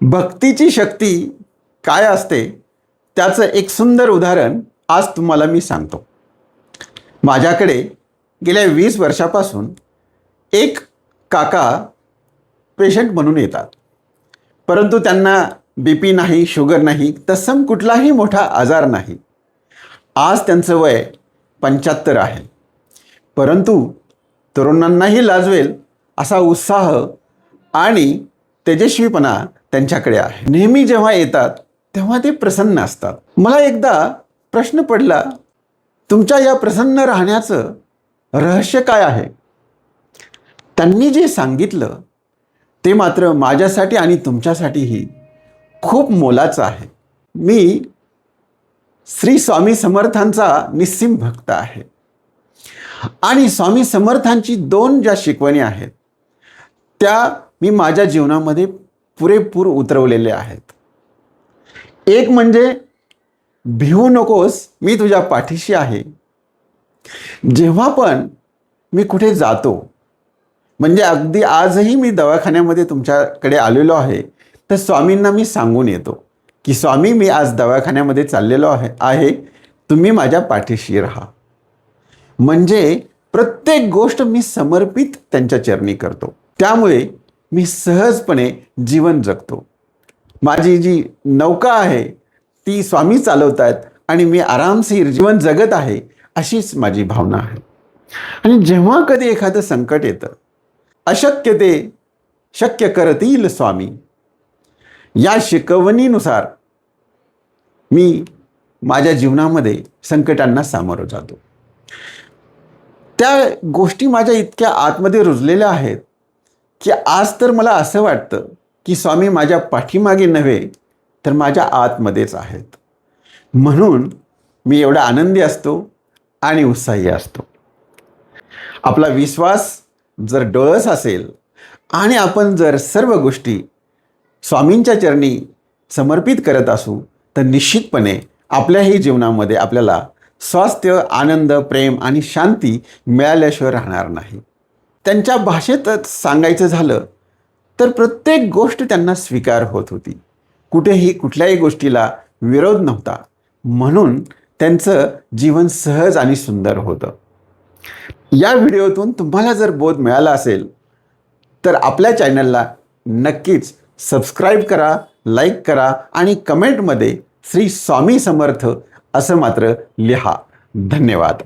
भक्तीची शक्ती काय असते त्याचं एक सुंदर उदाहरण आज तुम्हाला मी सांगतो. माझ्याकडे गेल्या 20 वर्षापासून एक काका पेशंट म्हणून येतात, परंतु त्यांना BP नाही, शुगर नाही, तत्सम कुठलाही मोठा आजार नाही. आज त्यांचं वय 75 आहे, परंतु तरुणांनाही लाजवेल असा उत्साह आणि तेजस्वीपणा त्यांच्याकडे आहे. नेहमी जेव्हा येतात तेव्हा ते प्रसन्न असतात. मला एकदा प्रश्न पडला, तुमच्या या प्रसन्न राहण्याचं रहस्य काय आहे? त्यांनी जे सांगितलं ते मात्र माझ्यासाठी आणि तुमच्यासाठीही खूप मोलाचं आहे. मी श्री स्वामी समर्थांचा निस्सीम भक्त आहे आणि स्वामी समर्थांची 2 ज्या शिकवणी आहेत त्या मी माझ्या जीवनामध्ये पुरेपूर उतरवलेले आहेत. एक म्हणजे भिवू नकोस, मी तुझ्या पाठीशी आहे. जेव्हा पण मी कुठे जातो, म्हणजे अगदी आजही मी दवाखान्यामध्ये तुमच्याकडे आलेलो आहे, तर स्वामींना मी सांगून येतो की स्वामी, मी आज दवाखान्यामध्ये चाललेलो आहे, तुम्ही माझ्या पाठीशी राहा. म्हणजे प्रत्येक गोष्ट मी समर्पित त्यांच्या चरणी करतो. त्यामुळे मी सहजपणे जीवन जगतो. माझी जी नौका आहे ती स्वामी चालवत आहेत आणि मी आरामशीर जीवन जगत आहे, अशीच माझी भावना आहे. आणि जेव्हा कधी एखादं संकट येतं, अशक्य ते शक्य करतील स्वामी, या शिकवणीनुसार मी माझ्या जीवनामध्ये संकटांना सामोरं जातो. त्या गोष्टी माझ्या इतक्या आतमध्ये रुजलेल्या आहेत की आज तर मला असं वाटतं की स्वामी माझ्या पाठीमागे नव्हे तर माझ्या आतमध्येच आहेत. म्हणून मी एवढा आनंदी असतो आणि उत्साही असतो. आपला विश्वास जर डोळस असेल आणि आपण जर सर्व गोष्टी स्वामींच्या चरणी समर्पित करत असू, तर निश्चितपणे आपल्याही जीवनामध्ये आपल्याला स्वास्थ्य, आनंद, प्रेम आणि शांती मिळाल्याशिवाय राहणार नाही. त्यांच्या भाषेतच सांगायचं झालं तर प्रत्येक गोष्ट त्यांना स्वीकार होत होती. कुठेही कुठल्याही गोष्टीला विरोध नव्हता. म्हणून त्यांचं जीवन सहज आणि सुंदर होतं. या व्हिडिओतून तुम्हाला जर बोध मिळाला असेल तर आपल्या चॅनलला नक्कीच सबस्क्राईब करा, लाईक करा आणि कमेंटमध्ये श्री स्वामी समर्थ असं मात्र लिहा. धन्यवाद.